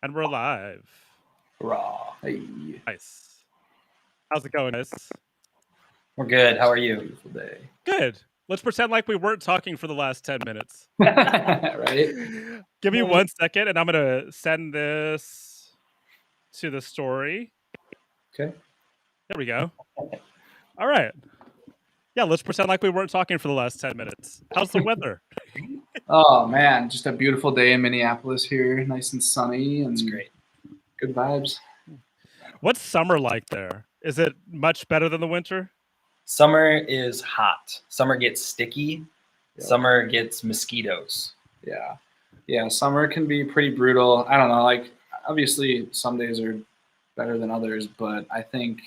And we're live. Raw. Hey, Nice. How's it going, guys? We're good. How are you? beautiful day. Good. Let's pretend like we weren't talking for the last 10 minutes. Right? Give me 1 second and I'm going to send this to the story. Okay. There we go. All right. Yeah, let's pretend like we weren't talking for the last 10 minutes. How's the weather? Oh man, just a beautiful day in Minneapolis here, nice and sunny, and It's great. good vibes. What's summer like there? Is it much better than the winter? Summer is hot. Summer gets sticky. Yep. Summer gets mosquitoes. Yeah. Summer can be pretty brutal. I don't know. Like, obviously, some days are better than others, but I think,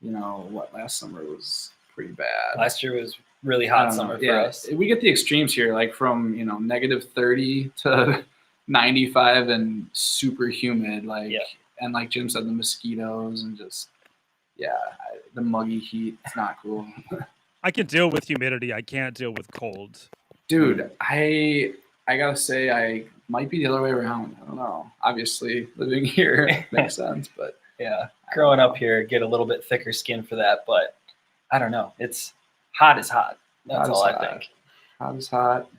last summer was pretty bad. Last year was really I hot don't know. summer for Yeah, us. we get the extremes here, like from -30 to 95 and super humid, and like Jim said, the mosquitoes and just the muggy heat. It's not cool. I can deal with humidity. I can't deal with cold. Dude, I gotta say, I might be the other way around. I don't know. Obviously, living here makes sense, but Yeah. Growing up here, get a little bit thicker skin for that, but I don't know. It's hot is hot. That's Hot is all I hot. think. hot is hot.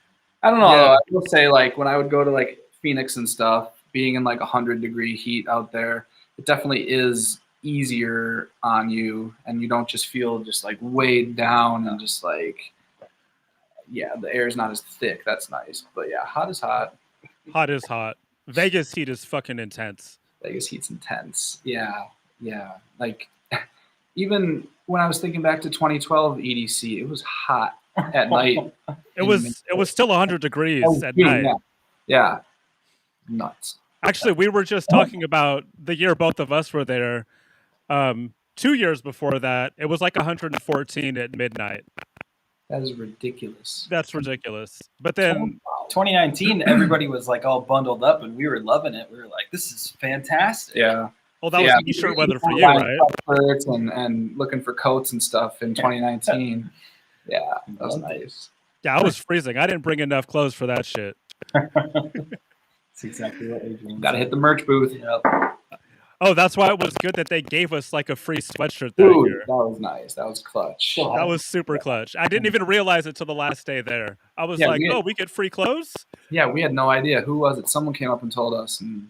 I don't know. Yeah. Though. I will say, like, when I would go to like Phoenix and stuff, being in like 100-degree heat out there, it definitely is easier on you, and you don't just feel just like weighed down and just like, the air is not as thick. That's nice. But yeah, hot is hot. Hot is hot. Vegas heat is fucking intense. Vegas heat's intense. Yeah. Like, even when I was thinking back to 2012 EDC, it was hot at night. It was still 100 degrees at June, night. Yeah. Nuts. Actually, we were just talking about the year both of us were there. 2 years before that, it was like 114 at midnight. That is ridiculous. That's ridiculous. But then 2019, everybody was like all bundled up and we were loving it. We were like, this is fantastic. Yeah. well, that was t-shirt weather for you, right? Shirts and looking for coats and stuff in 2019. Yeah, that was nice. Yeah, I was freezing. I didn't bring enough clothes for that shit. That's exactly what Adrian Got to said. hit the merch booth. Yep. Oh, that's why it was good that they gave us like a free sweatshirt that Dude, year. that was nice. That was clutch. That was super clutch. I didn't even realize it till the last day there. I was like, we had- oh, we get free clothes? Yeah, we had no idea. Who was it? Someone came up and told us, and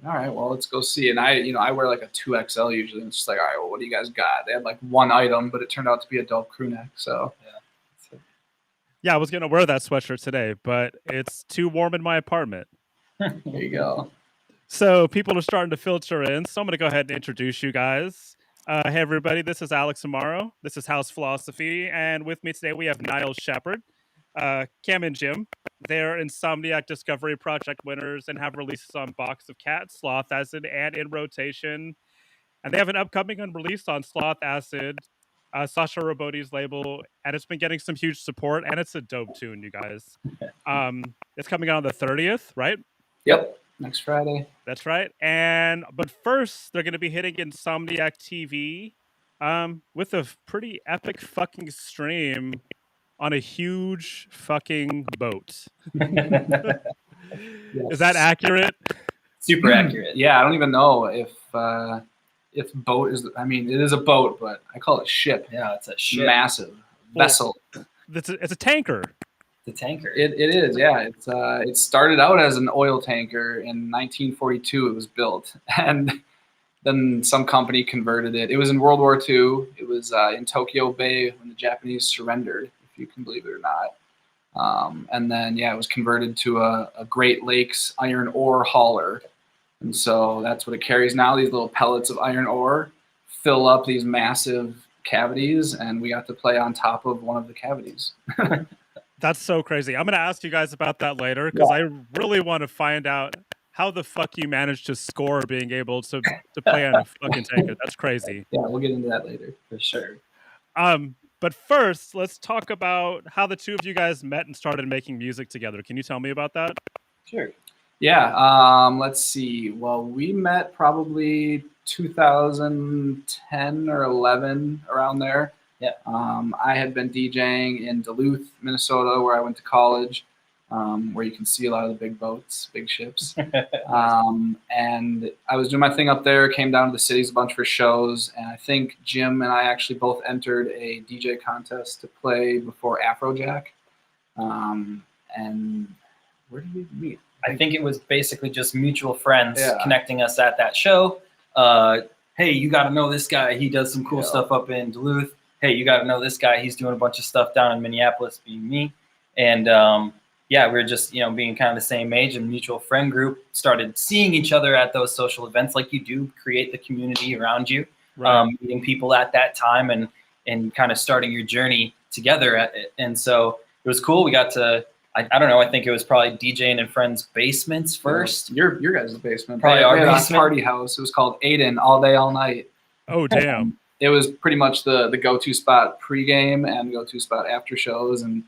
all right, well, let's go see. And I wear like a 2XL usually. And it's just like, all right, well, what do you guys got? They had like one item, but it turned out to be a dope crew neck. So Yeah, I was going to wear that sweatshirt today, but it's too warm in my apartment. there you go. So people are starting to filter in. So I'm going to go ahead and introduce you guys. Hey, everybody. This is Alex Amaro. This is House Philosophy. And with me today, we have Niles, Shepard, Cam and Jim. They're Insomniac Discovery Project winners and have releases on Box of Cat, Sloth Acid, and In Rotation. And they have an upcoming unreleased on Sloth Acid, Sasha Roboti's label, and it's been getting some huge support, and it's a dope tune, you guys. It's coming out on the 30th, right? Yep. Next Friday. That's right. But first, they're going to be hitting Insomniac TV with a pretty epic fucking stream on a huge fucking boat. Is that accurate? Super accurate. Yeah, I don't even know if boat is. I mean, it is a boat, but I call it ship. Yeah, it's a ship. Massive vessel. It's a tanker. The tanker. It is. Yeah. It started out as an oil tanker in 1942. It was built, and then some company converted it. It was in World War II. It was in Tokyo Bay when the Japanese surrendered, if you can believe it or not. And then it was converted to a Great Lakes iron ore hauler. And so that's what it carries now. These little pellets of iron ore fill up these massive cavities, and we got to play on top of one of the cavities. That's so crazy. I'm going to ask you guys about that later because I really want to find out how the fuck you managed to score being able to play on a fucking tanker. That's crazy. Yeah, we'll get into that later. For sure. But first, let's talk about how the two of you guys met and started making music together. Can you tell me about that? Sure. Yeah, let's see. Well, we met probably 2010 or 11, around there. Yeah. I had been DJing in Duluth, Minnesota, where I went to college. where you can see a lot of the big boats, big ships. And I was doing my thing up there, came down to the cities a bunch for shows, and I think Jim and I actually both entered a DJ contest to play before Afrojack. And where did we meet? I think it was basically just mutual friends Yeah. connecting us at that show. Hey, you got to know this guy. He does some cool stuff up in Duluth. Hey, you got to know this guy. He's doing a bunch of stuff down in Minneapolis, being me. And yeah, we were just, being kind of the same age and mutual friend group, started seeing each other at those social events like you do, create the community around you, Right. Meeting people at that time and kind of starting your journey together at it. And so it was cool. We got to, I don't know, I think it was probably DJing in friends' basements first. Your guys' basement. Probably our We had a basement. party house. It was called Aiden All Day All Night. Oh, damn. It was pretty much the go-to spot pregame and go-to spot after shows, and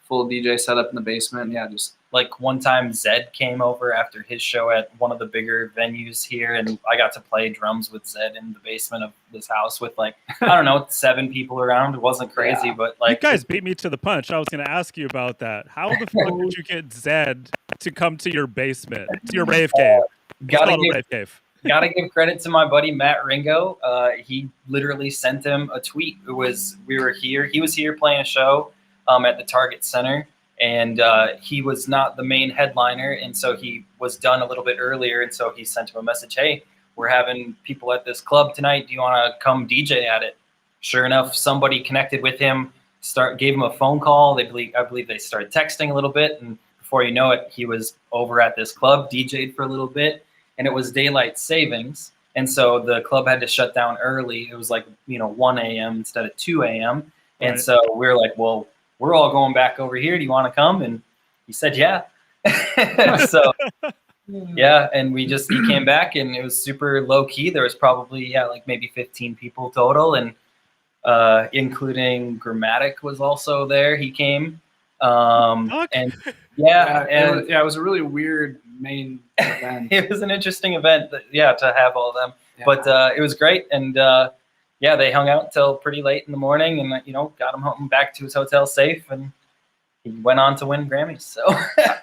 full DJ setup in the basement. Yeah, just Like one time Zed came over after his show at one of the bigger venues here, and I got to play drums with Zed in the basement of this house with I don't know, 7 people around. It wasn't crazy, but You guys beat me to the punch. I was going to ask you about that. How the fuck did you get Zed to come to your basement, to your rave cave? Rave cave. Gotta give credit to my buddy Matt Ringo. He literally sent him a tweet. He was here playing a show at the Target Center, and he was not the main headliner, and so he was done a little bit earlier, and so he sent him a message, hey, we're having people at this club tonight, do you want to come DJ at it? Sure enough, somebody connected with him, gave him a phone call. I believe they started texting a little bit, and before you know it, he was over at this club, DJ'd for a little bit, and it was daylight savings, and so the club had to shut down early. It was 1 a.m. instead of 2 a.m., and so we were like, well, we're all going back over here. Do you want to come? And he said, yeah. So, yeah. And he came back, and it was super low key. There was probably, maybe 15 people total. And including Grammatic was also there. He came. And it was a really weird main event. It was an interesting event, to have all of them. Yeah. But it was great. And, they hung out until pretty late in the morning, and got him home back to his hotel safe, and he went on to win Grammys. So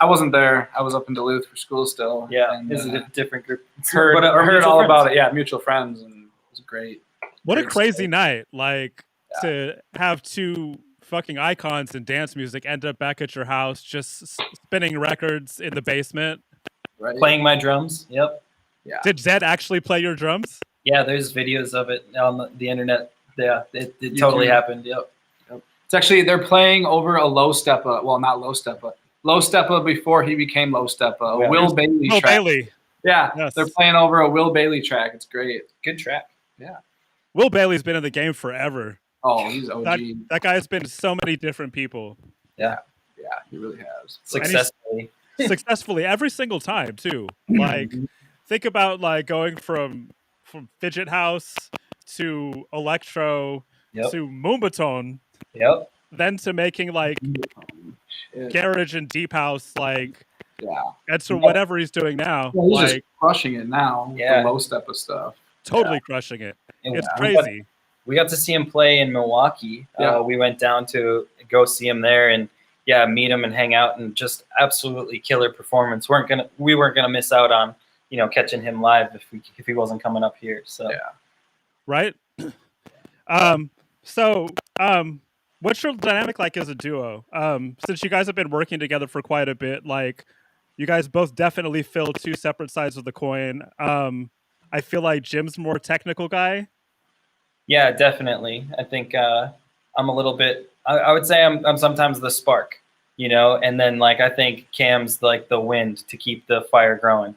I wasn't there. I was up in Duluth for school still. Yeah, and, it's a different group. Heard all about it. Yeah, mutual friends, and it was great. What a crazy night! To have 2 fucking icons in dance music end up back at your house, just spinning records in the basement, right? Playing my drums. Yep. Yeah. Did Zed actually play your drums? Yeah, there's videos of it on the internet. Yeah, it totally happened. Yep. It's actually, they're playing over a Low Steppa. Well, not Low Steppa. Low Steppa before he became Low Steppa. Will Bailey track. Bailey. Yeah, yes. They're playing over a Will Bailey track. It's great. Good track. Yeah. Will Bailey's been in the game forever. Oh, he's OG. That guy's been so many different people. Yeah. Yeah, he really has. Successfully. Every single time, too. Think about going from Fidget House to Electro to Moombahton. Yep. Then to making Garage and Deep House, and so whatever he's doing now. Yeah, he's just crushing it now. Yeah. The Low Steppa stuff. Totally crushing it. It's crazy. We got to see him play in Milwaukee. Yeah. We went down to go see him there and meet him and hang out, and just absolutely killer performance. We weren't gonna miss out on catching him live if he wasn't coming up here. So right. What's your dynamic like as a duo? Since you guys have been working together for quite a bit, you guys both definitely fill 2 separate sides of the coin. I feel like Jim's more technical guy. Yeah, definitely. I think I'm a little bit. I would say I'm sometimes the spark, and then I think Cam's the wind to keep the fire growing.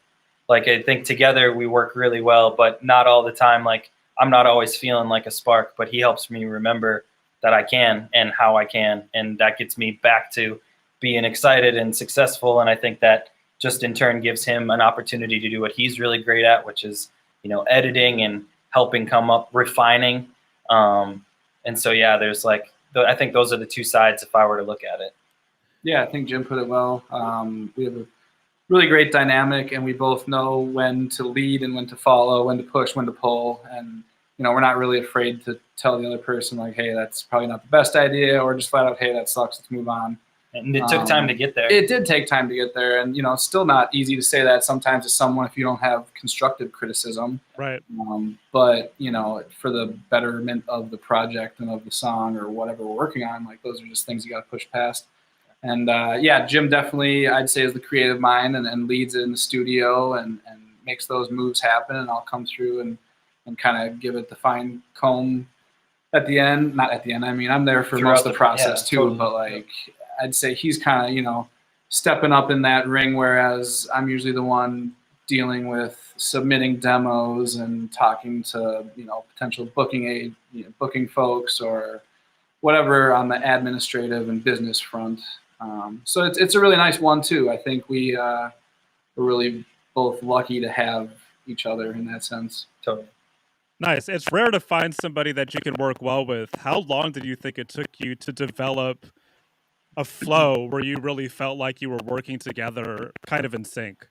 I think together we work really well, but not all the time. I'm not always feeling like a spark, but he helps me remember that I can and how I can, and that gets me back to being excited and successful. And I think that just in turn gives him an opportunity to do what he's really great at, which is editing and helping come up, refining. And so there's I think those are the 2 sides if I were to look at it. Yeah, I think Jim put it well. We have a really great dynamic, and we both know when to lead and when to follow, when to push, when to pull. And, we're not really afraid to tell the other person, hey, that's probably not the best idea, or just flat out, hey, that sucks, let's move on. And it took time to get there. It did take time to get there, and it's still not easy to say that sometimes to someone if you don't have constructive criticism. Right. But for the betterment of the project and of the song or whatever we're working on, like those are just things you got to push past. And Jim definitely, I'd say, is the creative mind and leads it in the studio and makes those moves happen. And I'll come through and kind of give it the fine comb at the end. Not at the end. I mean, I'm there for most of the process too, totally. But like. I'd say he's kind of, stepping up in that ring, whereas I'm usually the one dealing with submitting demos and talking to, potential booking folks or whatever on the administrative and business front. So it's a really nice one too. I think we're really both lucky to have each other in that sense. Totally. Nice. It's rare to find somebody that you can work well with. How long did you think it took you to develop a flow where you really felt like you were working together kind of in sync?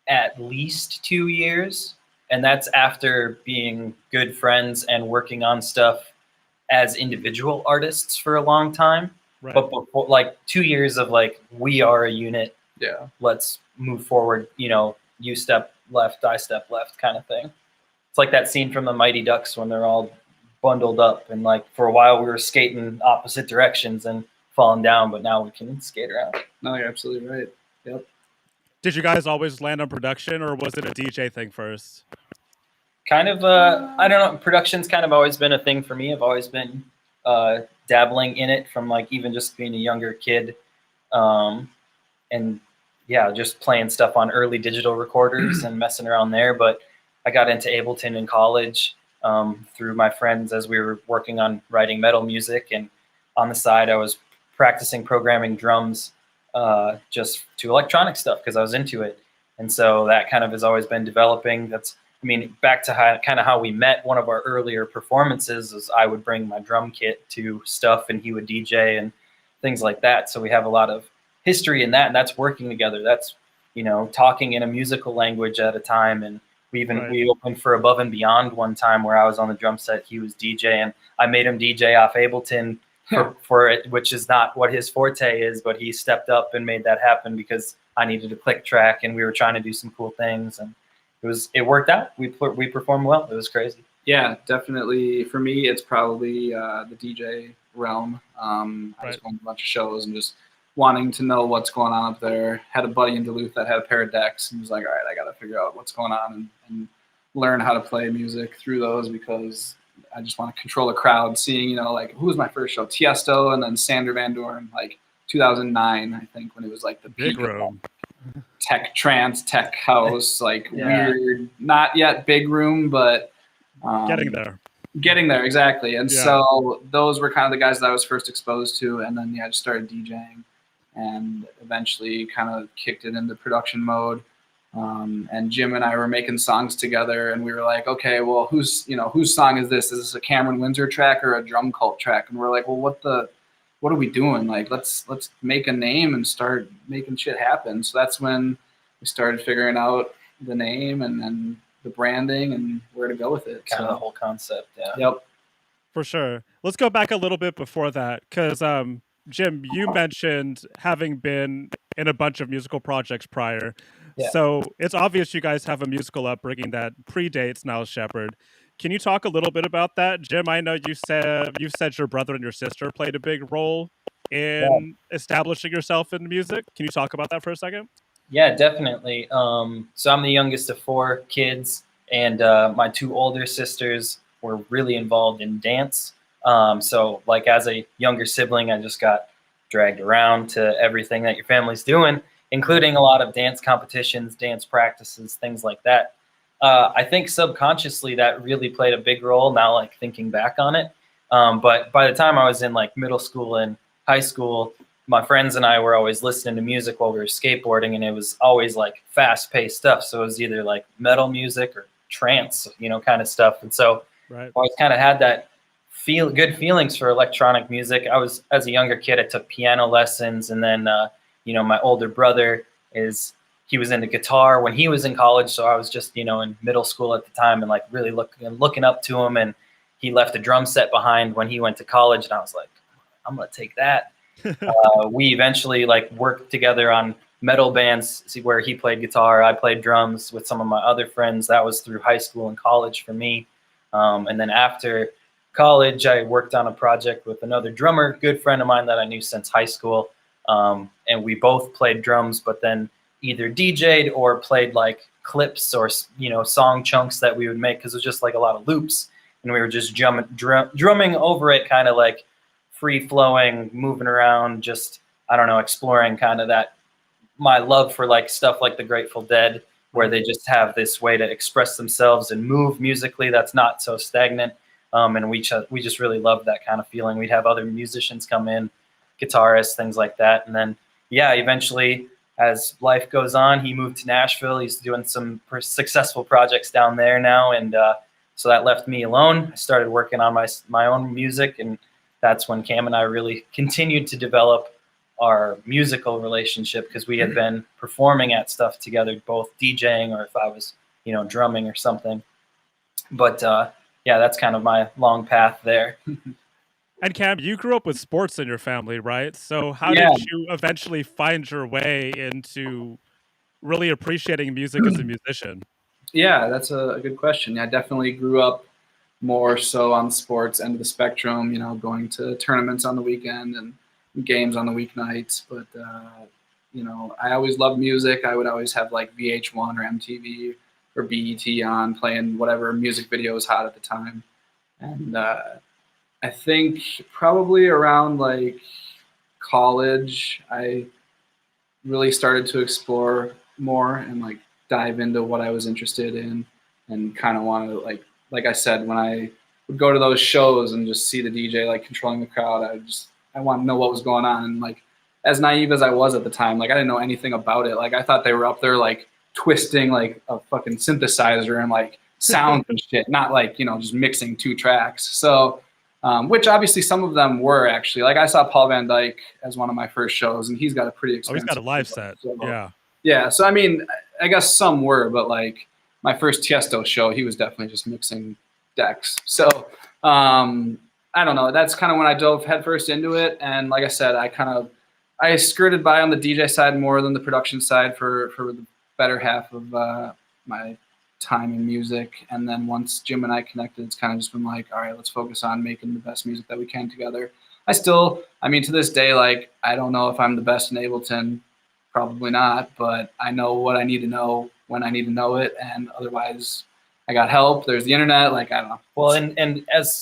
At least 2 years. And that's after being good friends and working on stuff as individual artists for a long time. Right. But before, like 2 years of like, we are a unit. Yeah. Let's move forward. You step left, I step left kind of thing. It's like that scene from the Mighty Ducks when they're all bundled up and like for a while we were skating opposite directions and falling down, but now we can skate around. No, you're absolutely right. Yep. Did you guys always land on production, or was it a DJ thing first? Kind of, I don't know. Production's kind of always been a thing for me. I've always been dabbling in it from like even just being a younger kid. And yeah, just playing stuff on early digital recorders and messing around there. But I got into Ableton in college through my friends as we were working on writing metal music. And on the side, I was practicing programming drums just to electronic stuff because I was into it. And so that kind of has always been developing. Back to how we met. One of our earlier performances is I would bring my drum kit to stuff and he would DJ and things like that. So we have a lot of history in that, and that's working together. That's, talking in a musical language at a time. And we opened for Above and Beyond one time where I was on the drum set, he was DJ, and I made him DJ off Ableton for it, which is not what his forte is, but he stepped up and made that happen because I needed a click track and we were trying to do some cool things, and it worked out. We performed well. It was crazy. Yeah, definitely. For me, it's probably the DJ realm. I was going to a bunch of shows and just wanting to know what's going on up there. Had a buddy in Duluth that had a pair of decks and was like, all right, I got to figure out what's going on and learn how to play music through those because I just want to control a crowd. Seeing, like who was my first show? Tiesto and then Sander Van Doorn, like 2009, I think, when it was like the big peak room. Tech trance, tech house, like weird, not yet big room, but getting there. Getting there, exactly. And so those were kind of the guys that I was first exposed to, and then I just started DJing and eventually kind of kicked it into production mode. And Jim and I were making songs together, and we were like, okay, well, whose song is this? Is this a Cameron Windsor track or a Drum Cult track? And we're like, well, what are we doing? Like, let's make a name and start making shit happen. So that's when we started figuring out the name and then the branding and where to go with it. Kind of the whole concept. Yeah. Yep. For sure. Let's go back a little bit before that, because Jim, you mentioned having been in a bunch of musical projects prior. Yeah. So it's obvious you guys have a musical upbringing that predates Niles Shepard. Can you talk a little bit about that? Jim, I know you said your brother and your sister played a big role in establishing yourself in music. Can you talk about that for a second? Yeah, definitely. So I'm the youngest of 4 kids, and my 2 older sisters were really involved in dance. So like as a younger sibling, I just got dragged around to everything that your family's doing, including a lot of dance competitions, dance practices, things like that. I think subconsciously that really played a big role now, like thinking back on it. But by the time I was in like middle school and high school, my friends and I were always listening to music while we were skateboarding, and it was always like fast paced stuff. So it was either like metal music or trance, kind of stuff. And so I always kind of had that good feelings for electronic music. As a younger kid, I took piano lessons, and then, my older brother he was into guitar when he was in college. So I was just, in middle school at the time and like really looking up to him. And he left a drum set behind when he went to college. And I was like, I'm going to take that We eventually like worked together on metal bands where he played guitar, I played drums with some of my other friends. That was through high school and college for me. And then after college, I worked on a project with another drummer, good friend of mine that I knew since high school. And we both played drums, but then either DJ'd or played like clips or, song chunks that we would make, because it was just like a lot of loops. And we were just drumming over it, kind of like free flowing, moving around, just, I don't know, exploring kind of that, my love for like stuff like the Grateful Dead, where they just have this way to express themselves and move musically that's not so stagnant. And we just really loved that kind of feeling. We'd have other musicians come in, guitarists, things like that. And then, yeah, eventually, as life goes on, he moved to Nashville. He's doing some successful projects down there now. And so that left me alone. I started working on my own music. And that's when Cam and I really continued to develop our musical relationship, because we had been performing at stuff together, both DJing or if I was, drumming or something. But yeah, that's kind of my long path there. And Cam, you grew up with sports in your family, right? So how Yeah. did you eventually find your way into really appreciating music as a musician? Yeah, that's a good question. I definitely grew up more so on the sports end of the spectrum, going to tournaments on the weekend and games on the weeknights. But, I always loved music. I would always have like VH1 or MTV or BET on, playing whatever music video was hot at the time. And I think probably around like college, I really started to explore more and like dive into what I was interested in, and kind of want to like I said, when I would go to those shows and just see the DJ like controlling the crowd, I want to know what was going on. And like, as naive as I was at the time, like I didn't know anything about it. Like I thought they were up there like twisting like a fucking synthesizer and like sound and shit, not like, just mixing two tracks. So which obviously some of them were actually. Like I saw Paul Van Dyke as one of my first shows, and he's got a pretty expensive. Oh, he's got a live set. So, yeah. Yeah. So I mean, I guess some were, but like my first Tiesto show, he was definitely just mixing decks. So I don't know. That's kind of when I dove headfirst into it. And like I said, I skirted by on the DJ side more than the production side for the better half of my time in music. And then once Jim and I connected, it's kind of just been like, all right, let's focus on making the best music that we can together. To this day, like, I don't know if I'm the best in Ableton, probably not, but I know what I need to know when I need to know it. And otherwise I got help. There's the internet. Like, I don't know. Well, and as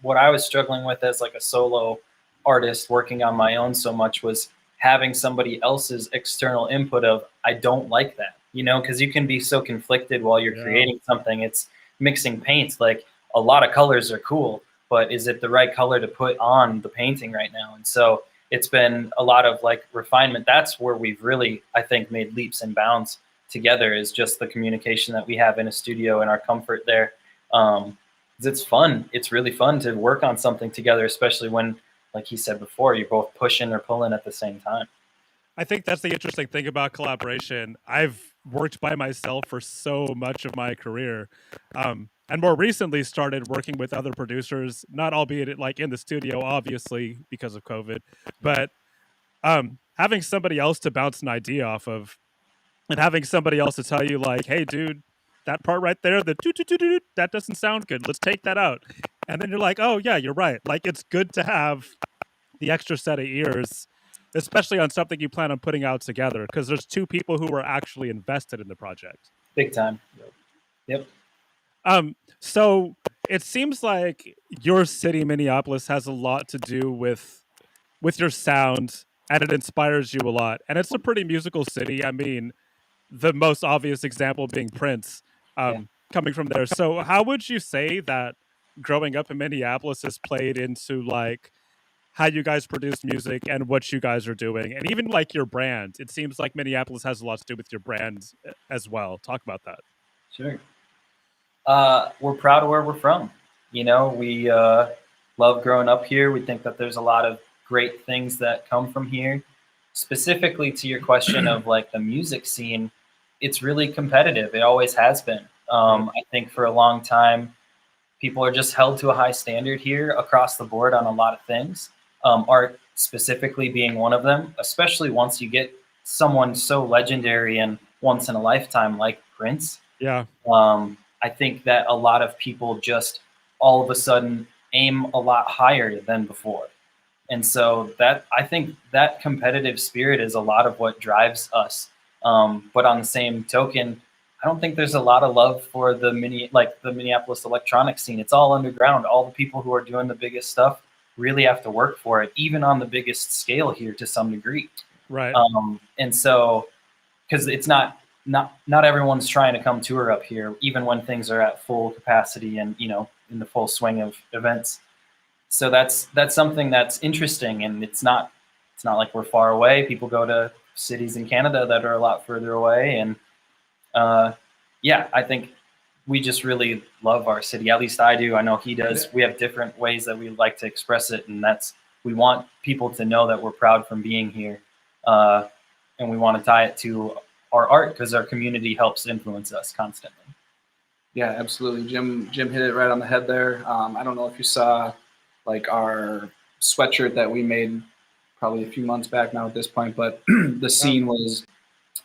what I was struggling with as like a solo artist working on my own so much was having somebody else's external input of, I don't like that, because you can be so conflicted while you're creating something. It's mixing paints. Like, a lot of colors are cool, but is it the right color to put on the painting right now? And so it's been a lot of like refinement. That's where we've really, I think, made leaps and bounds together, is just the communication that we have in a studio and our comfort there. It's fun. It's really fun to work on something together, especially when, like he said before, you're both pushing or pulling at the same time. I think that's the interesting thing about collaboration. I've worked by myself for so much of my career, and more recently started working with other producers, not albeit like in the studio, obviously, because of COVID, but having somebody else to bounce an idea off of, and having somebody else to tell you like, hey, dude, that part right there, that doesn't sound good. Let's take that out. And then you're like, oh, yeah, you're right. Like, it's good to have the extra set of ears, especially on something you plan on putting out together, because there's two people who are actually invested in the project. Big time. Yep. So it seems like your city, Minneapolis, has a lot to do with your sound, and it inspires you a lot. And it's a pretty musical city. I mean, the most obvious example being Prince, coming from there. So how would you say that growing up in Minneapolis has played into like how you guys produce music and what you guys are doing, and even like your brand? It seems like Minneapolis has a lot to do with your brand as well. Talk about that. Sure. We're proud of where we're from. We love growing up here. We think that there's a lot of great things that come from here. Specifically to your question of like the music scene, it's really competitive. It always has been. I think for a long time, people are just held to a high standard here across the board on a lot of things. Art specifically being one of them, especially once you get someone so legendary and once in a lifetime like Prince. Yeah. I think that a lot of people just all of a sudden aim a lot higher than before. And so that I think that competitive spirit is a lot of what drives us. But on the same token, I don't think there's a lot of love for the Minneapolis electronic scene. It's all underground. All the people who are doing the biggest stuff really have to work for it, even on the biggest scale here to some degree. Right. And so, because it's not everyone's trying to come tour up here, even when things are at full capacity and in the full swing of events. So that's something that's interesting, and it's not like we're far away. People go to cities in Canada that are a lot further away, and I think we just really love our city. At least I do. I know he does. We have different ways that we like to express it, and we want people to know that we're proud from being here, and we want to tie it to our art because our community helps influence us constantly. Yeah, absolutely. Jim hit it right on the head there. I don't know if you saw like our sweatshirt that we made probably a few months back now at this point, but the scene was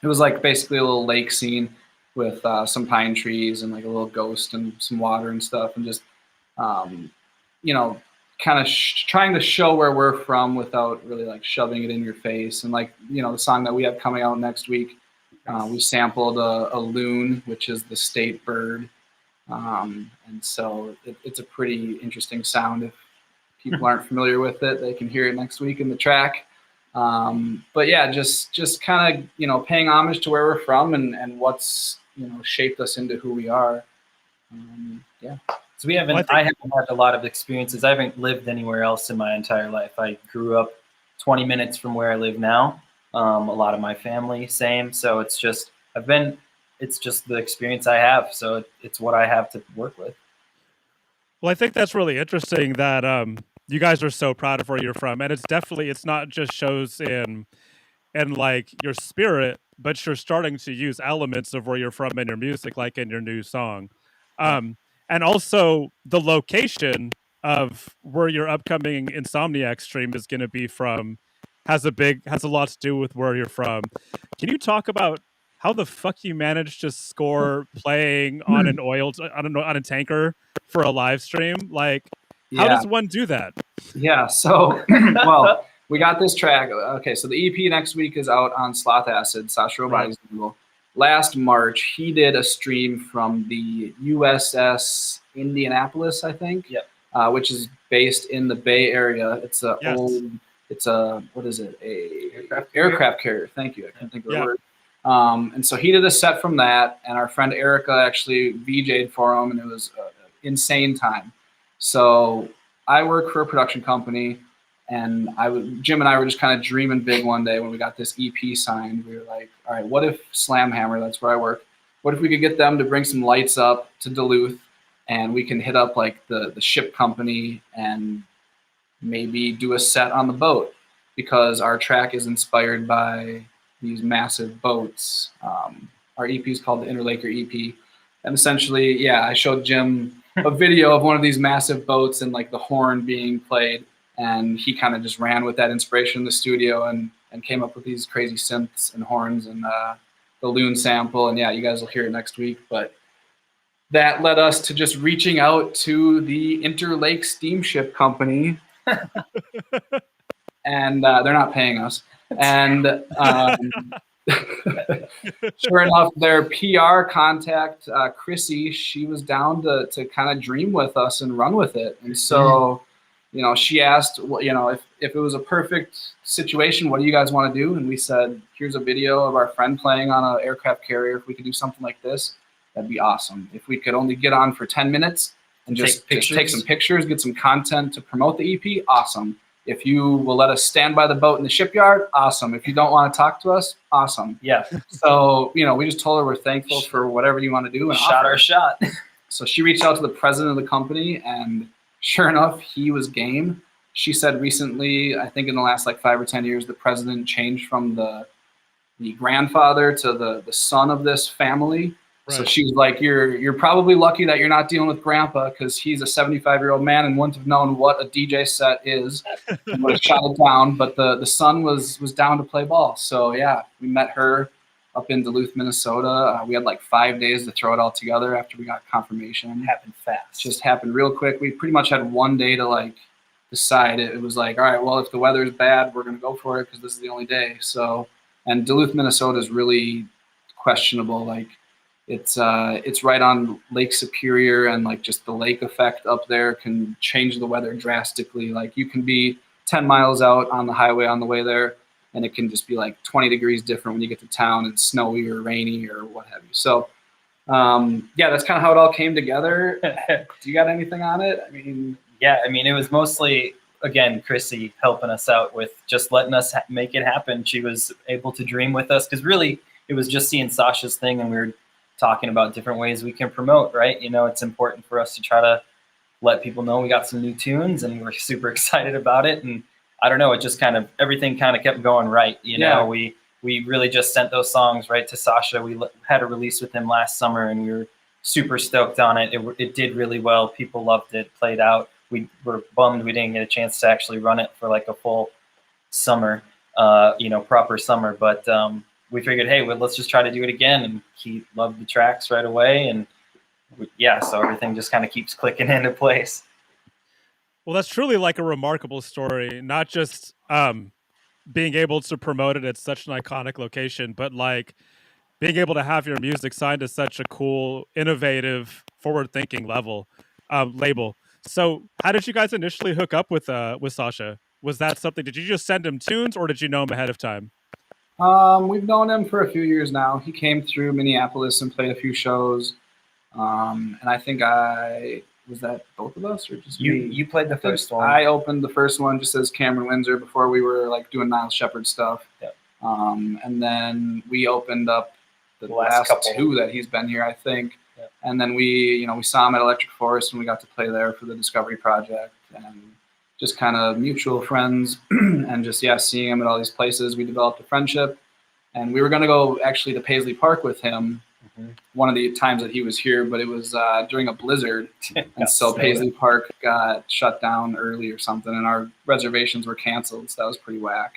like basically a little lake scene with some pine trees and like a little ghost and some water and stuff, and just kind of trying to show where we're from without really like shoving it in your face. And like the song that we have coming out next week, we sampled a loon, which is the state bird, and so it's a pretty interesting sound. If people aren't familiar with it, they can hear it next week in the track. But yeah, just kind of paying homage to where we're from and what's shaped us into who we are. So I haven't had a lot of experiences. I haven't lived anywhere else in my entire life. I grew up 20 minutes from where I live now. A lot of my family, same. So it's just the experience I have. So it's what I have to work with. Well, I think that's really interesting that you guys are so proud of where you're from, and it's not just shows in like your spirit, but you're starting to use elements of where you're from in your music, like in your new song. And also the location of where your upcoming Insomniac stream is going to be from has a lot to do with where you're from. Can you talk about how the fuck you managed to score playing on on a tanker for a live stream? Like, how does one do that? Yeah. So, well, we got this track. Okay. So the EP next week is out on Sloth Acid, Sasha Robotics label. Last March, he did a stream from the USS Indianapolis, I think, which is based in the Bay Area. It's a what is it? Aircraft carrier. Thank you. I can't think of the word. And so he did a set from that, and our friend Erica actually VJ'd for him, and it was an insane time. So I work for a production company, and Jim and I were just kind of dreaming big one day when we got this EP signed. We were like, all right, what if Slamhammer, that's where I work, what if we could get them to bring some lights up to Duluth, and we can hit up like the ship company and maybe do a set on the boat, because our track is inspired by these massive boats. Our EP is called the Interlaker EP. And essentially, I showed Jim a video of one of these massive boats and like the horn being played. And he kind of just ran with that inspiration in the studio and came up with these crazy synths and horns and the loon sample. And you guys will hear it next week. But that led us to just reaching out to the Interlake Steamship Company. And they're not paying us. And sure enough, their PR contact, Chrissy, she was down to kind of dream with us and run with it. And so, she asked, if it was a perfect situation, what do you guys want to do? And we said, here's a video of our friend playing on an aircraft carrier. If we could do something like this, that'd be awesome. If we could only get on for 10 minutes and just take some pictures, get some content to promote the EP, awesome. If you will let us stand by the boat in the shipyard, awesome. If you don't want to talk to us, awesome. Yeah. So, we just told her we're thankful for whatever you want to do. And shot our shot. So she reached out to the president of the company, and sure enough, he was game. She said recently, I think in the last like 5 or 10 years, the president changed from the grandfather to the son of this family. So Right. she was like, you're probably lucky that you're not dealing with grandpa, because he's a 75-year-old man and wouldn't have known what a DJ set is and would have shut it down. But the son was down to play ball. So yeah, we met her up in Duluth, Minnesota. We had like 5 days to throw it all together after we got confirmation. It happened fast. Just happened real quick. We pretty much had 1 day to like decide. It was like, all right, well, if the weather is bad, we're going to go for it because this is the only day. So, and Duluth, Minnesota is really questionable. Like, it's right on Lake Superior, and like just the lake effect up there can change the weather drastically. Like, you can be 10 miles out on the highway on the way there, and it can just be like 20 degrees different when you get to town and snowy or rainy or what have you. So yeah, that's kind of how it all came together. Do you got anything on it? I mean, yeah, I mean, it was mostly, again, Chrissy helping us out with just letting us make it happen. She was able to dream with us, because really it was just seeing Sasha's thing, and we were talking about different ways we can promote, right? You know, it's important for us to try to let people know we got some new tunes, and we're super excited about it. And I don't know, it just kind of, everything kind of kept going right. You know, we really just sent those songs right to Sasha. We had a release with him last summer, and we were super stoked on it. It did really well. People loved it, played out. We were bummed we didn't get a chance to actually run it for like a full summer, you know, proper summer. But we figured, hey, well, let's just try to do it again. And he loved the tracks right away. And yeah, so everything just kind of keeps clicking into place. Well, that's truly like a remarkable story, not just being able to promote it at such an iconic location, but like being able to have your music signed to such a cool, innovative, forward-thinking label. So how did you guys initially hook up with Sasha? Was that something, did you just send him tunes, or did you know him ahead of time? We've known him for a few years now. He came through Minneapolis and played a few shows. And I think was that both of us, or just me? You played the first one. I opened the first one just as Cameron Windsor before we were like doing Niles Shepard stuff. Yep. And then we opened up the last couple. two that he's been here, I think. Yep. And then we saw him at Electric Forest, and we got to play there for the Discovery Project, and just kind of mutual friends. And just, yeah, seeing him at all these places, we developed a friendship. And we were going to go actually to Paisley Park with him one of the times that he was here, but it was during a blizzard. And so Paisley Park got shut down early or something, and our reservations were canceled. So that was pretty whack.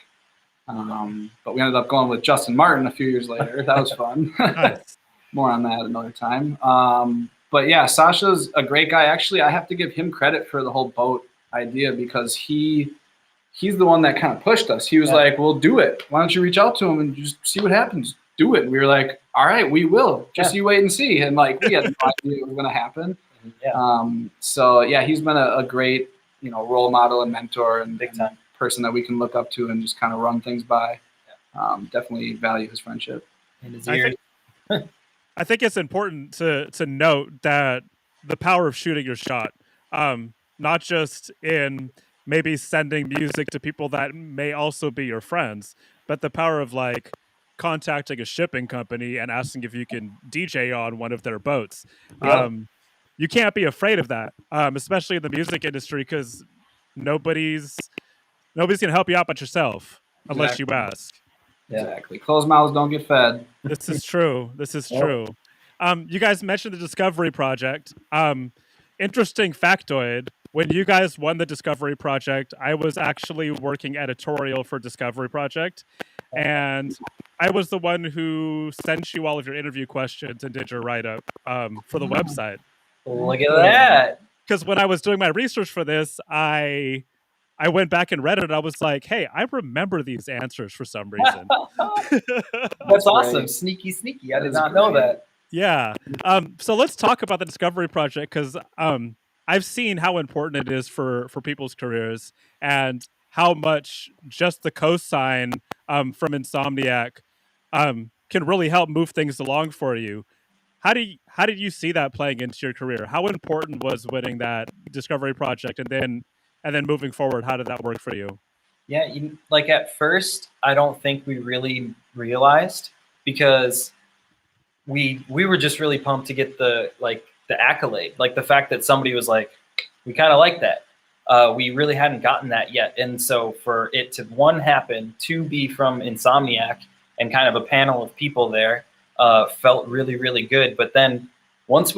But we ended up going with Justin Martin a few years later. That was fun. Nice. More on that another time. But yeah, Sasha's a great guy. Actually, I have to give him credit for the whole boat idea, because he's the one that kind of pushed us. He was like, well, do it. Why don't you reach out to him and just see what happens? Do it. And we were like, all right, we will. Just you wait and see. And like, we had no idea it was going to happen. Yeah. So yeah, he's been a great, role model and mentor, and Big time. person that we can look up to and just kind of run things by. Definitely value his friendship. In his ears. I think it's important to note that the power of shooting your shot, not just in maybe sending music to people that may also be your friends, but the power of like contacting a shipping company and asking if you can DJ on one of their boats. Yep. You can't be afraid of that, especially in the music industry, because nobody's going to help you out but yourself unless you ask. Exactly. Closed mouths don't get fed. This is true. This is true. You guys mentioned the Discovery Project. Interesting factoid. When you guys won the Discovery Project, I was actually working editorial for Discovery Project, and I was the one who sent you all of your interview questions and did your write-up for the website. Look at that. Because when I was doing my research for this, I went back and read it, and I was like, hey, I remember these answers for some reason. That's awesome. Sneaky. I did not know that. Yeah. So let's talk about the Discovery Project, because I've seen how important it is for people's careers, and how much just the cosign from Insomniac can really help move things along for you. How did you see that playing into your career? How important was winning that Discovery Project, and then moving forward, how did that work for you? Yeah, like at first, I don't think we really realized, because we were just really pumped to get the accolade, like the fact that somebody was like, we kind of like that. We really hadn't gotten that yet, and so for it to happen, to be from Insomniac and kind of a panel of people there, felt really, really good. But then once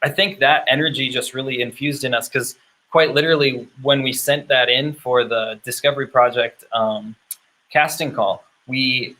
I think that energy just really infused in us, because quite literally when we sent that in for the Discovery Project casting call, we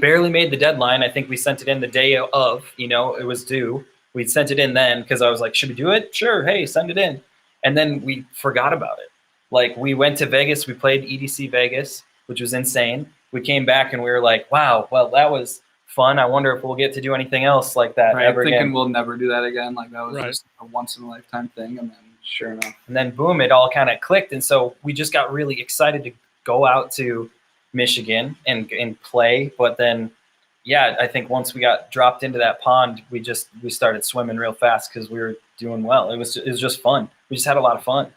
barely made the deadline. I think we sent it in the day of, it was due. We sent it in then because I was like, should we do it? Sure. Hey, send it in. And then we forgot about it. Like, we went to Vegas, we played EDC Vegas, which was insane. We came back and we were like, wow, well, that was fun. I wonder if we'll get to do anything else like that ever again. Thinking we'll never do that again. Like, that was just a once in a lifetime thing. And then sure enough. And then boom, it all kind of clicked. And so we just got really excited to go out to Michigan and play. But then, yeah, I think once we got dropped into that pond, we started swimming real fast because we were doing well. It was just fun. We just had a lot of fun.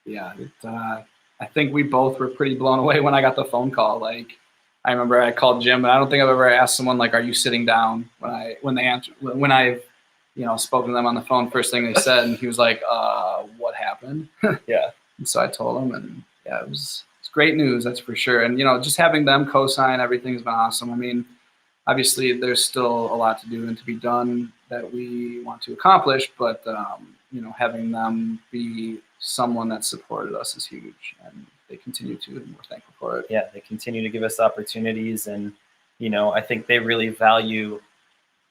Yeah, I think we both were pretty blown away when I got the phone call. Like, I remember I called Jim, and I don't think I've ever asked someone, like, "Are you sitting down?" When I've spoken to them on the phone. First thing they said, and he was like, "What happened?" Yeah. And so I told him, and yeah, it's great news, that's for sure. And just having them co-sign everything has been awesome. I mean, obviously there's still a lot to do and to be done that we want to accomplish, but having them be someone that supported us is huge, and they continue to, and we're thankful for it. Yeah, they continue to give us opportunities, and I think they really value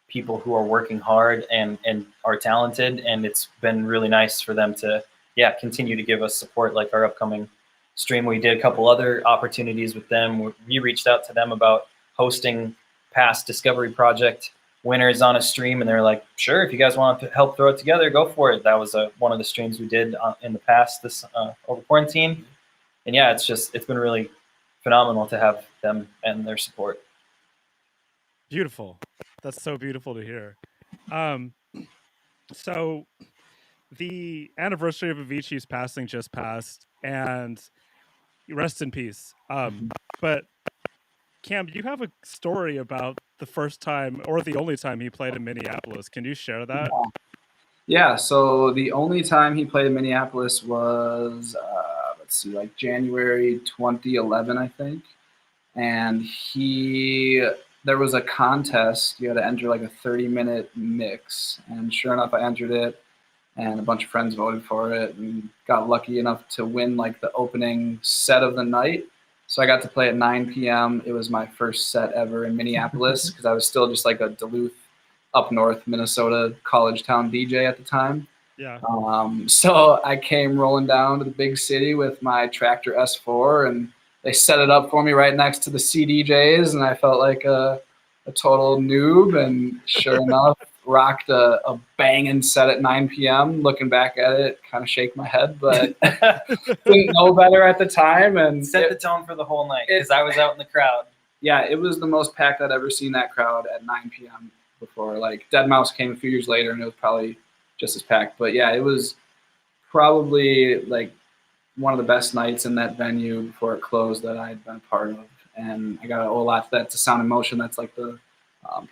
people who are working hard and are talented, and it's been really nice for them to continue to give us support. Like our upcoming stream, we did a couple other opportunities with them. We reached out to them about hosting past Discovery Project winners on a stream, and they're like, sure, if you guys want to help throw it together, go for it. That was one of the streams we did in the past this over quarantine. And yeah, it's been really phenomenal to have them and their support. Beautiful. That's so beautiful to hear. So the anniversary of Avicii's passing just passed, and rest in peace. But Cam, you have a story about the first time or the only time he played in Minneapolis. Can you share that? Yeah, so the only time he played in Minneapolis was, like January 2011, I think. And there was a contest. You had to enter like a 30-minute mix. And sure enough, I entered it, and a bunch of friends voted for it, and got lucky enough to win like the opening set of the night. So I got to play at 9 p.m. It was my first set ever in Minneapolis, because I was still just like a Duluth, up north Minnesota college town DJ at the time. Yeah. So I came rolling down to the big city with my tractor S4, and they set it up for me right next to the CDJs, and I felt like a total noob. And sure enough, rocked a banging set at 9 p.m. Looking back at it, kind of shake my head, but didn't know better at the time. And set the tone for the whole night, because I was out in the crowd. Yeah, it was the most packed I'd ever seen that crowd at 9 p.m. before. Like, deadmau5 came a few years later, and it was probably just as packed. But yeah, it was probably like one of the best nights in that venue before it closed that I'd been a part of. And I got to owe a lot to that to Sound in Motion. That's like the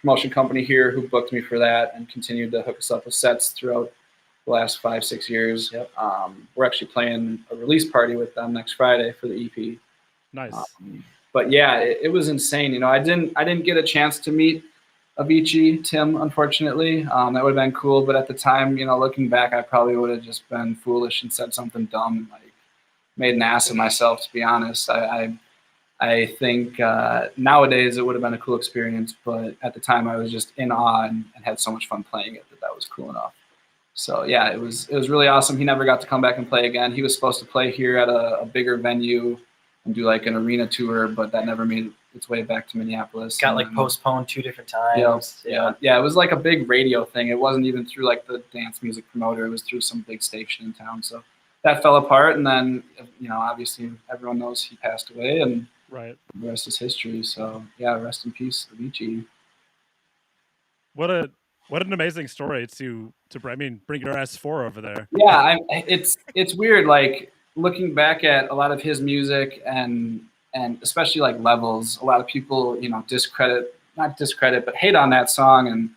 promotion company here who booked me for that and continued to hook us up with sets throughout the last 5-6 years. Yep. We're actually playing a release party with them next Friday for the EP. Nice. But yeah, it was insane. I didn't get a chance to meet Avicii, Tim, unfortunately. That would have been cool, but at the time, looking back, I probably would have just been foolish and said something dumb, like made an ass of myself, to be honest. I think nowadays it would have been a cool experience, but at the time I was just in awe and had so much fun playing it that was cool enough. So yeah, it was really awesome. He never got to come back and play again. He was supposed to play here at a bigger venue and do like an arena tour, but that never made its way back to Minneapolis. Got like postponed 2 different times. Yeah. It was like a big radio thing. It wasn't even through like the dance music promoter. It was through some big station in town. So that fell apart. And then, obviously everyone knows he passed away, and right. The rest is history. So yeah, rest in peace, Avicii. What an amazing story to bring your S4 over there. Yeah, it's weird. Like, looking back at a lot of his music and especially like Levels, a lot of people, not discredit, but hate on that song. And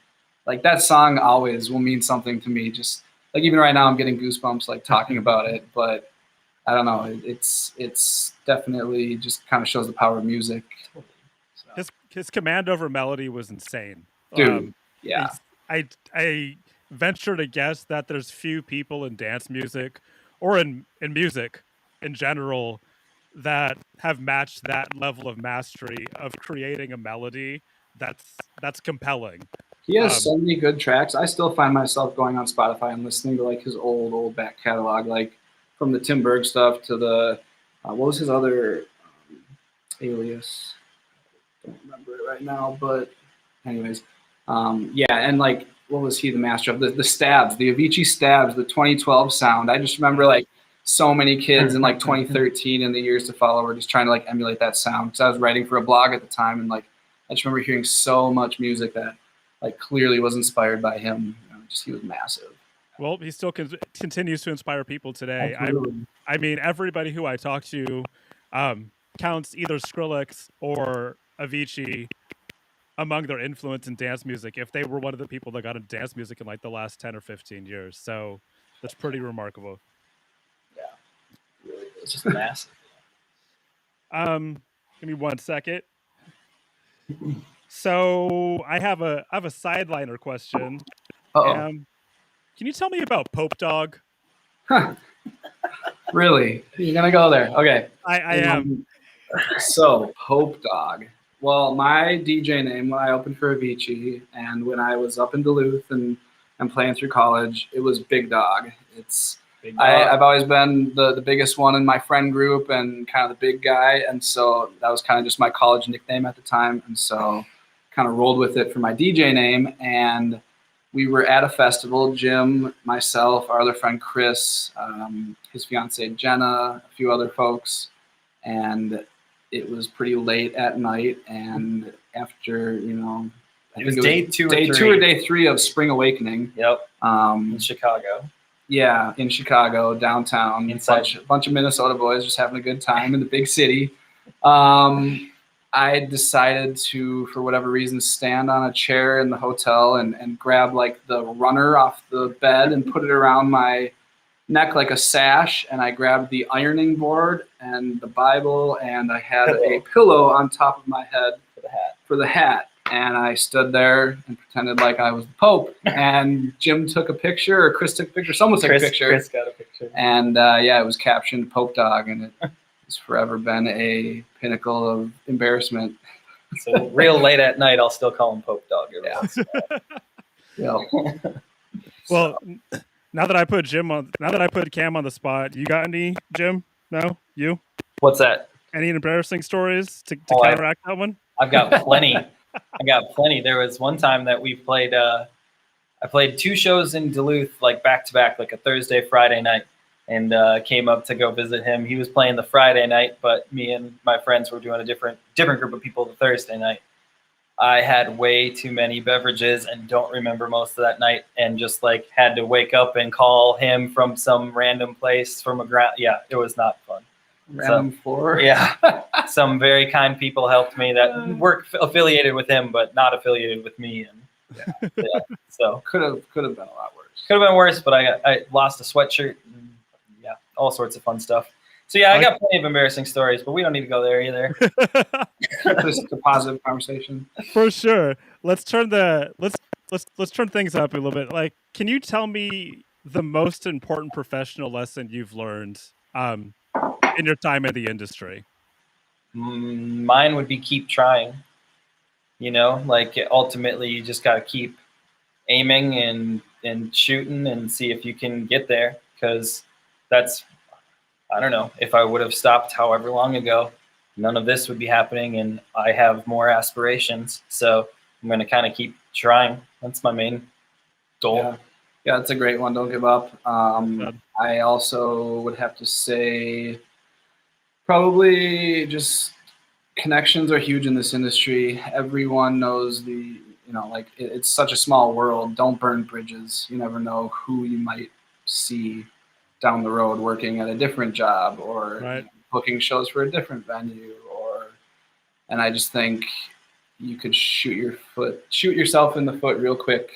like, that song always will mean something to me. Just like, even right now, I'm getting goosebumps, like talking about it, but I don't know. It's definitely just kind of shows the power of music. So. his command over melody was insane. Dude, yeah. I venture to guess that there's few people in dance music or in music in general that have matched that level of mastery of creating a melody that's compelling. He has so many good tracks. I still find myself going on Spotify and listening to like his old back catalog, like from the Tim Berg stuff to the what was his other alias? Don't remember it right now, but anyways, yeah, and like what was he the master of? The stabs, the Avicii stabs, the 2012 sound. I just remember like so many kids in like 2013 and the years to follow were just trying to like emulate that sound because I was writing for a blog at the time, and like I just remember hearing so much music that like clearly was inspired by him. You know, just he was massive. Well, he still continues to inspire people today. Absolutely. I mean, everybody who I talk to counts either Skrillex or Avicii among their influence in dance music if they were one of the people that got into dance music in like the last 10 or 15 years. So that's pretty remarkable. Yeah, really, it's just massive. Give me 1 second. So I have a sideliner question. Can you tell me about Pope Dog? Huh. Really? You're gonna go there? Okay. I am. So Pope Dog. Well, my DJ name when I opened for Avicii, and when I was up in Duluth and playing through college, it was Big Dog. It's Big Dog. I've always been the biggest one in my friend group and kind of the big guy, and so that was kind of just my college nickname at the time, and so kind of rolled with it for my DJ name. And we were at a festival, Jim, myself, our other friend Chris, his fiancee Jenna, a few other folks, and it was pretty late at night. And after, you know, it was day two or day three of Spring Awakening. Yep. In Chicago. Yeah, in Chicago, downtown. A bunch of Minnesota boys just having a good time in the big city. I decided to, for whatever reason, stand on a chair in the hotel and grab like the runner off the bed and put it around my neck like a sash. And I grabbed the ironing board and the Bible, and I had a pillow on top of my head for the hat. And I stood there and pretended like I was the Pope. And Jim took a picture, or Chris took a picture. Someone took a picture. Chris got a picture. And yeah, it was captioned Pope Dog, and it has forever been a pinnacle of embarrassment. So real late at night, I'll still call him Pope Dog. Yeah. Well, now that I put Cam on the spot, you got any, Jim? No, you? What's that? Any embarrassing stories to counteract that one? I've got plenty. There was one time that we played. I played 2 shows in Duluth, like back to back, like a Thursday, Friday night, and came up to go visit him. He was playing the Friday night, but me and my friends were doing a different group of people the Thursday night. I had way too many beverages and don't remember most of that night, and just like had to wake up and call him from some random place from a ground. Yeah, it was not fun. Random floor. Yeah, some very kind people helped me that work affiliated with him, but not affiliated with me. And yeah, so could have been a lot worse. Could have been worse, but I lost a sweatshirt. And, yeah, all sorts of fun stuff. So yeah, I got plenty of embarrassing stories, but we don't need to go there either. Just a positive conversation. For sure. Let's turn things up a little bit. Like, can you tell me the most important professional lesson you've learned in your time in the industry? Mine would be keep trying. You know, like ultimately you just got to keep aiming and shooting and see if you can get there, because that's, I don't know, if I would have stopped however long ago, none of this would be happening, and I have more aspirations. So I'm going to kind of keep trying. That's my main goal. Yeah, that's a great one. Don't give up. I also would have to say probably just connections are huge in this industry. Everyone knows it's such a small world. Don't burn bridges. You never know who you might see down the road working at a different job, or booking shows for a different venue, and I just think you could shoot yourself in the foot real quick.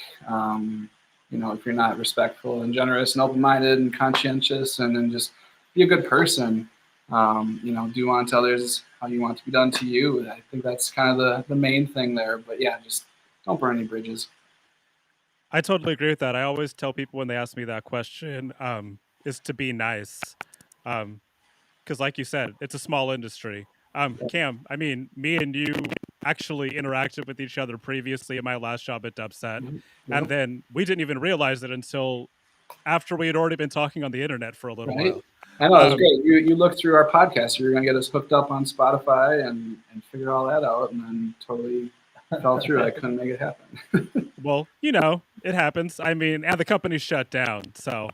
If you're not respectful and generous and open-minded and conscientious, and then just be a good person. Do unto others how you want to be done to you. I think that's kind of the main thing there. But yeah, just don't burn any bridges. I totally agree with that. I always tell people when they ask me that question, is to be nice. Because like you said, it's a small industry. Cam, I mean, me and you actually interacted with each other previously at my last job at Dubset. Yep. And then we didn't even realize it until after we had already been talking on the internet for a little Right. while. I know, it's great. You looked through our podcast. You were going to get us hooked up on Spotify and figure all that out, and then totally fell through. I couldn't make it happen. Well, it happens. I mean, and the company shut down, so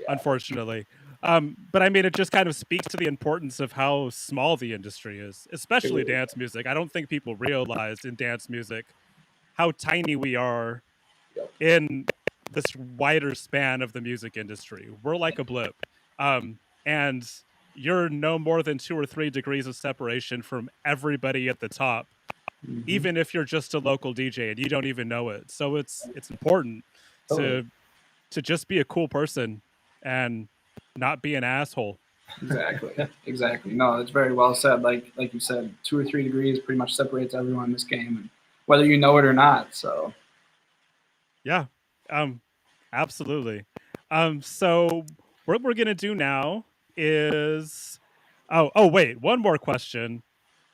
unfortunately. But I mean, it just kind of speaks to the importance of how small the industry is, especially dance music. I don't think people realize in dance music how tiny we are in this wider span of the music industry. We're like a blip. And you're no more than 2 or 3 degrees of separation from everybody at the top, even if you're just a local DJ and you don't even know it. So it's important to just be a cool person and not be an asshole. Exactly. No, it's very well said. Like you said, 2 or 3 degrees pretty much separates everyone in this game, and whether you know it or not. So yeah, absolutely. So what we're gonna do now is wait, one more question.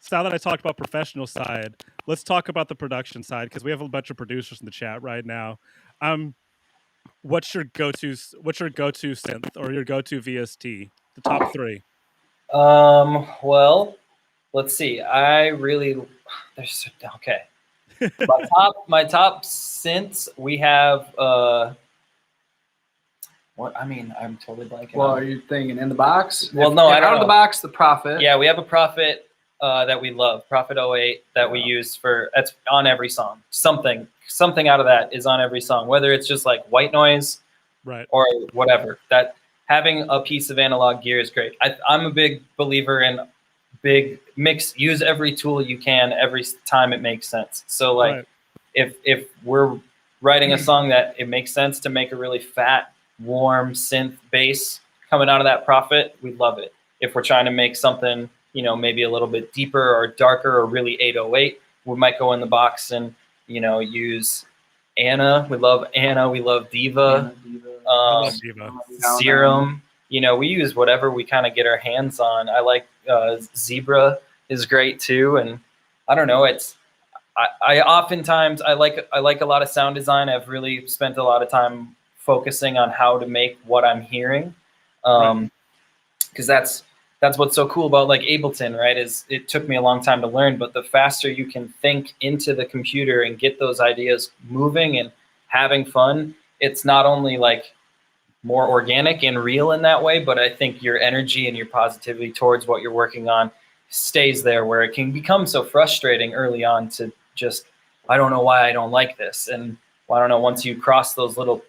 So now that I talked about professional side, let's talk about the production side because we have a bunch of producers in the chat right now. What's your go-to synth or your go-to VST? The top 3. Well, let's see. There's okay. My top synths. We have what I mean, I'm totally blanking. Well, are you thinking in the box? Well, no, I don't out know. of the box, the Prophet. Yeah, we have a Prophet that we love, Prophet 08 that we use that's on every song. Something out of that is on every song, whether it's just like white noise, right, or whatever. That having a piece of analog gear is great. I'm a big believer in big mix. Use every tool you can every time it makes sense. So like, if we're writing a song that it makes sense to make a really fat, warm synth bass coming out of that Prophet, we love it. If we're trying to make something, maybe a little bit deeper or darker or really 808, we might go in the box and, use Anna. We love Anna. We love Diva. Diva. Serum. We use whatever we kind of get our hands on. I like Zebra is great too. And I don't know, I oftentimes I like a lot of sound design. I've really spent a lot of time focusing on how to make what I'm hearing. Because that's what's so cool about like Ableton, right? Is it took me a long time to learn, but the faster you can think into the computer and get those ideas moving and having fun, it's not only like more organic and real in that way, but I think your energy and your positivity towards what you're working on stays there, where it can become so frustrating early on to just, I don't know why I don't like this. And I don't know, once you cross those little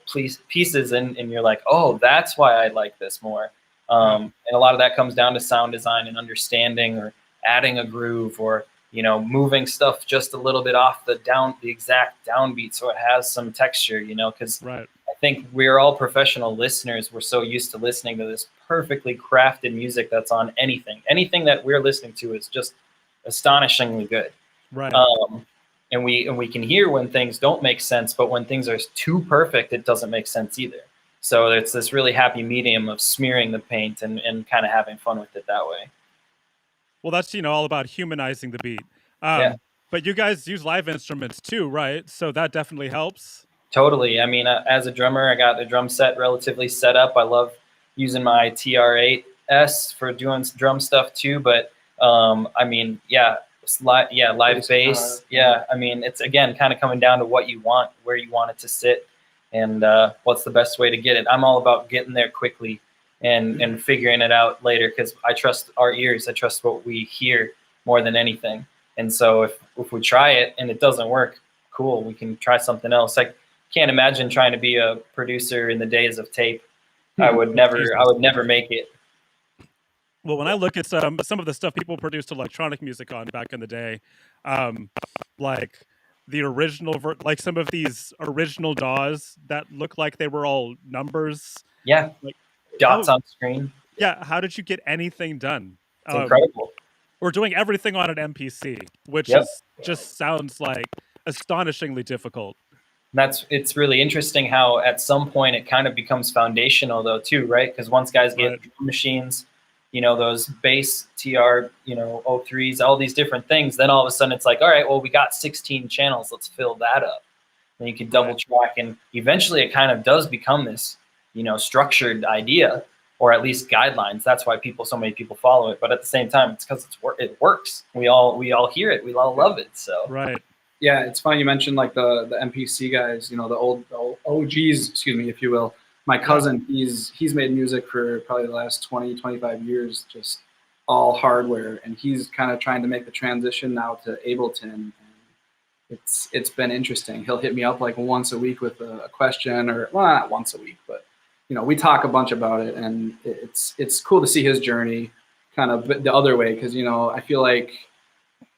pieces and you're like, oh, that's why I like this more. And a lot of that comes down to sound design and understanding, or adding a groove, or moving stuff just a little bit off the exact downbeat so it has some texture. Because I think we're all professional listeners. We're so used to listening to this perfectly crafted music that's on anything. Anything that we're listening to is just astonishingly good. Right. And we can hear when things don't make sense, but when things are too perfect, it doesn't make sense either. So it's this really happy medium of smearing the paint and kind of having fun with it that way. Well, that's, all about humanizing the beat. But you guys use live instruments too, right? So that definitely helps. Totally. I mean, as a drummer, I got the drum set relatively set up. I love using my TR-8S for doing drum stuff too. But I mean, live bass. I mean, it's again kind of coming down to what you want, where you want it to sit, and what's the best way to get it. I'm all about getting there quickly and figuring it out later, because I trust our ears. I trust what we hear more than anything. And so if we try it and it doesn't work, cool, we can try something else. I can't imagine trying to be a producer in the days of tape. I would never make it. Well, when I look at some of the stuff people produced electronic music on back in the day, like the original, like some of these original DAWs that look like they were all numbers. Yeah, like dots on screen. Yeah, how did you get anything done? It's incredible. We're doing everything on an MPC, which Yep. is just sounds like astonishingly difficult. It's really interesting how at some point it kind of becomes foundational though too, right? Because once guys get drum machines, those bass TR, 03s, all these different things, then all of a sudden it's like, all right, well, we got 16 channels, let's fill that up. Then you can double track, and eventually it kind of does become this, structured idea, or at least guidelines. That's why so many people follow it. But at the same time, it's because it works. We all hear it. We all love it. So right. Yeah, it's funny you mentioned like the MPC guys, the old OGs, excuse me, if you will. My cousin, he's made music for probably the last 20, 25 years, just all hardware, and he's kind of trying to make the transition now to Ableton. And it's been interesting. He'll hit me up like once a week with a question, or well, not once a week, but we talk a bunch about it, and it's cool to see his journey kind of the other way, because I feel like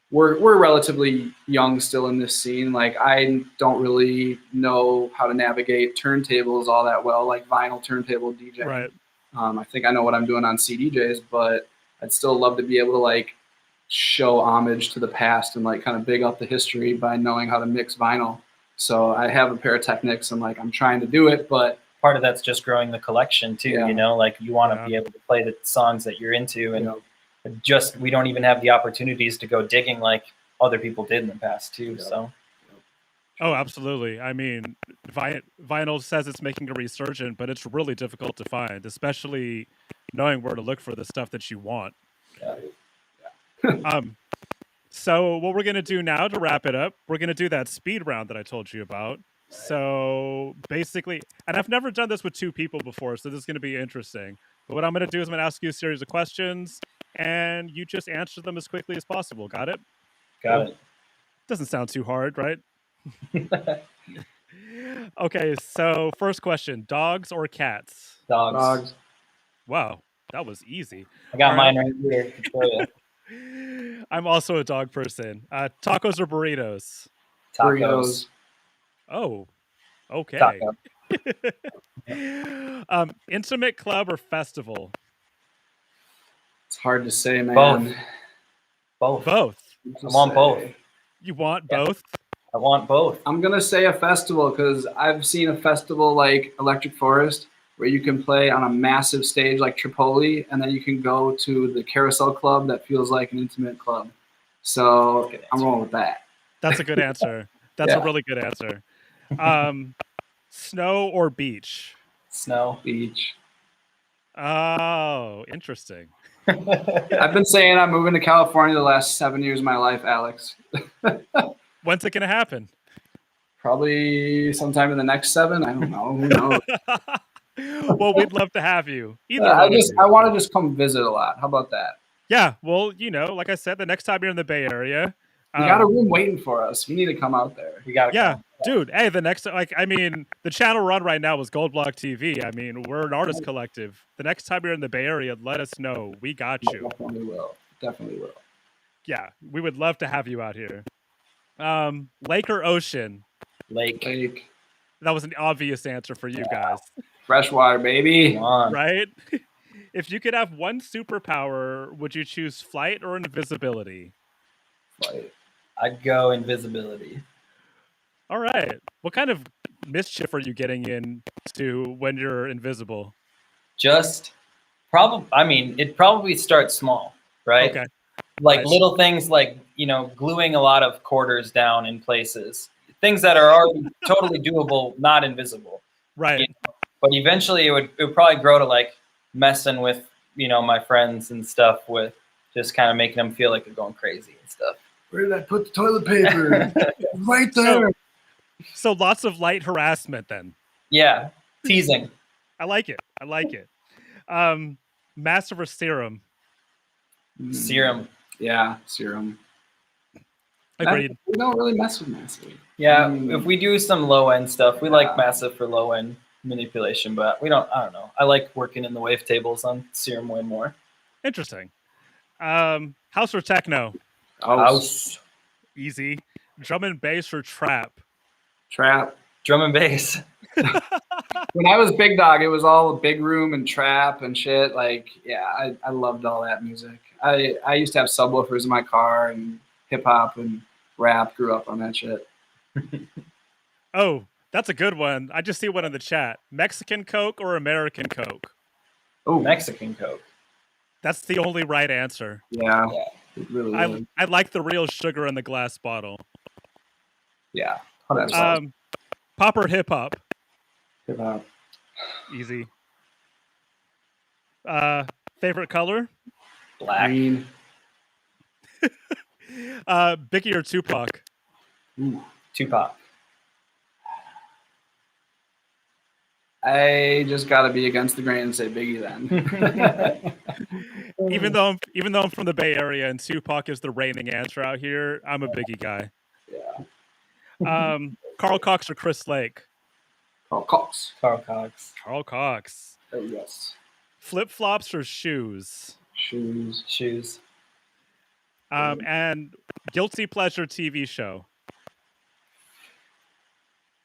we're relatively young still in this scene. Like, I don't really know how to navigate turntables all that well, like vinyl turntable DJ. Right. I think I know what I'm doing on CDJs, but I'd still love to be able to like show homage to the past and like kind of big up the history by knowing how to mix vinyl. So I have a pair of Technics, and like I'm trying to do it, but part of that's just growing the collection too. Like you want to be able to play the songs that you're into, and we don't even have the opportunities to go digging like other people did in the past too. So oh, absolutely. I mean, vinyl says it's making a resurgence, but it's really difficult to find, especially knowing where to look for the stuff that you want. So what we're going to do now to wrap it up, we're going to do that speed round that I told you about. So basically, and I've never done this with two people before, so this is going to be interesting. But what I'm going to do is I'm going to ask you a series of questions, and you just answer them as quickly as possible. Got it? Got it. Doesn't sound too hard, right? Okay, so first question, dogs or cats? Dogs. Wow, that was easy. I got mine right here to show you. I'm also a dog person. Tacos or burritos? Burritos. Oh, okay. Intimate club or festival? It's hard to say, man. Both. I want both. You want both? I want both. I'm gonna say a festival, because I've seen a festival like Electric Forest where you can play on a massive stage like Tripoli, and then you can go to the Carousel Club that feels like an intimate club. So I'm rolling with that. That's a good answer. That's a really good answer. Snow or beach? Snow. Beach. Oh, interesting. I've been saying I'm moving to California the last 7 years of my life, Alex. When's it going to happen? Probably sometime in the next 7. I don't know. Who knows? Well, we'd love to have you. I want to just come visit a lot. How about that? Yeah. Well, like I said, the next time you're in the Bay Area, we got a room waiting for us. We need to come out there. We got to come. Dude. Hey, the channel run right now is Gold Block TV. I mean, we're an artist collective. The next time you're in the Bay Area, let us know. We got you. Definitely will. Yeah, we would love to have you out here. Lake or ocean? Lake. That was an obvious answer for you guys. Freshwater, baby. Come on. Right? If you could have one superpower, would you choose flight or invisibility? Flight. I'd go invisibility. All right. What kind of mischief are you getting into when you're invisible? It'd probably starts small, right? Okay. Like little things like, gluing a lot of quarters down in places. Things that are already totally doable, not invisible. Right. But eventually it would probably grow to like messing with, my friends and stuff, with just kind of making them feel like they're going crazy and stuff. Where did I put the toilet paper? Right there. So lots of light harassment then. Yeah. Teasing. I like it. Massive or serum? Serum. Yeah, serum. Agreed. We don't really mess with massive. Yeah, if we do some low end stuff, we like massive for low end manipulation, but I don't know. I like working in the wavetables on serum way more. Interesting. House or techno? House. Easy. Drum and bass or trap? Trap. Drum and bass. When I was Big Dog, it was all big room and trap and shit. Like, yeah, I loved all that music. I used to have subwoofers in my car and hip hop and rap. Grew up on that shit. Oh, that's a good one. I just see one in the chat. Mexican Coke or American Coke? Oh, Mexican Coke. That's the only right answer. yeah. Yeah. It really is. I like the real sugar in the glass bottle. Yeah. 100%. Pop or hip hop? Hip hop. Easy. Favorite color? Black. Green. Biggie or Tupac? Ooh. Tupac. I just got to be against the grain and say Biggie then. Even though I'm from the Bay Area and Tupac is the reigning answer out here, I'm a Biggie guy. Yeah. Carl Cox or Chris Lake? Carl Cox. Carl Cox. Carl Cox. Oh, yes. Flip flops or shoes? Shoes. Shoes. And guilty pleasure TV show.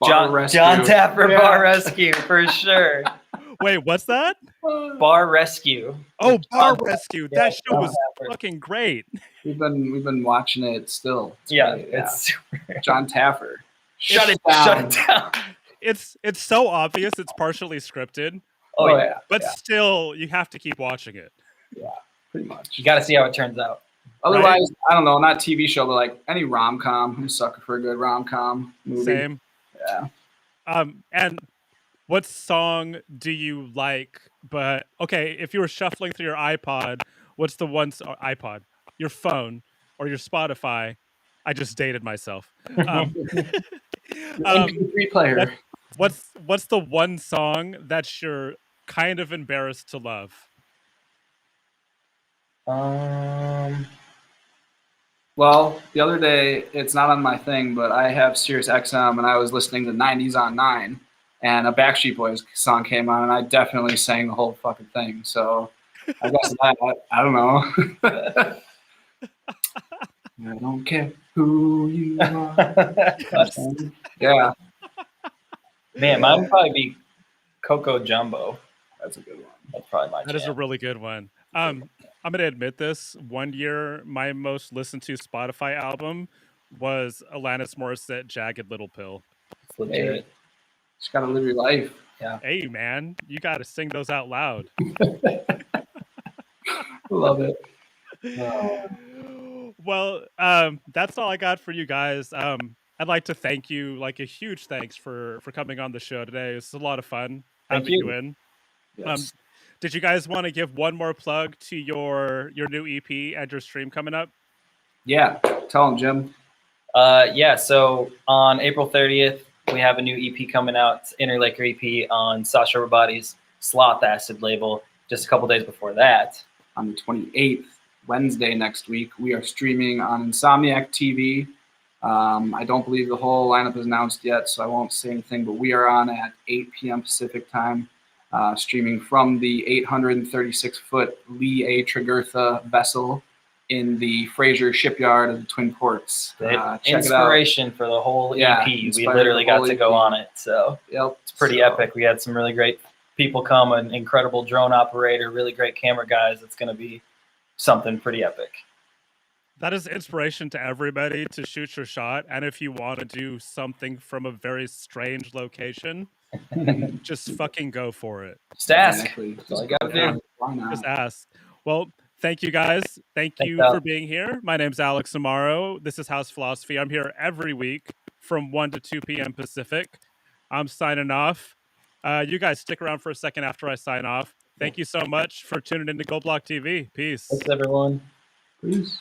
Bar John Rescue. Tapper Yeah. Bar Rescue for sure. Wait, what's that? Bar Rescue. Oh, Bar John- Rescue. yeah, That show John was Tapper. fucking great. We've been watching it still. It's Yeah, great, it's super. John Taffer. Shut it down. It's so obvious it's partially scripted, Oh, Oh, yeah. yeah. but yeah, still you have to keep watching it. pretty much. You got to see how it turns out. Otherwise, I don't know, not TV show, but like any rom-com. I'm a sucker for a good rom-com movie. Same. Yeah. And what song do you like? But okay, if you were shuffling through your iPod, what's the one iPod? Your phone or your Spotify? I just dated myself. MP3 player. What's the one song that you're kind of embarrassed to love? Well, the other day, it's not on my thing, but I have Sirius XM, and I was listening to 90s on 9, and a Backstreet Boys song came on, and I definitely sang the whole fucking thing. So I guess I don't know. I don't care who you are. Yeah, Man, mine would probably be Coco Jumbo. that's a good one. That's probably my That is a jam. really good one. I'm gonna admit this. One year, my most listened to Spotify album was Alanis Morissette, "Jagged Little Pill." It's legit. Just gotta live your life. Hey, man, you got to sing those out loud. Love it. Well, that's all I got for you guys. I'd like to thank you, like a huge thanks for coming on the show today. It's a lot of fun Thank having you you. in. Yes. Did you guys want to give one more plug to your new EP and your stream coming up? Yeah, tell him, Jim. Yeah, so on April 30th, we have a new EP coming out. It's Interlaker EP on Sasha Rabati's Sloth Acid label. Just a couple days before that. On the 28th, Wednesday next week, we are streaming on Insomniac TV. I don't believe the whole lineup is announced yet, so I won't say anything, but we are on at 8 p.m. Pacific time, streaming from the 836-foot Lee A. Tregurtha vessel in the Fraser shipyard of the Twin Ports. The Check it out. inspiration for the whole Yeah, EP. We inspired literally the whole got to go EP. on it. So Yep. it's pretty So, epic. We had some really great people come, an incredible drone operator, really great camera guys. It's going to be something pretty epic. That is inspiration to everybody to shoot your shot. And if you want to do something from a very strange location, just fucking go for it. Just ask. Exactly. That's all you got to Yeah. do. Why not? Just ask. Well, thank you guys. Thank Thanks, you Al. for being here. My name's Alex Amaro. This is House Philosophy. I'm here every week from 1 to 2 p.m. Pacific. I'm signing off. You guys stick around for a second after I sign off. Thank you so much for tuning in to Gold Block TV. Peace. Thanks, everyone. Please.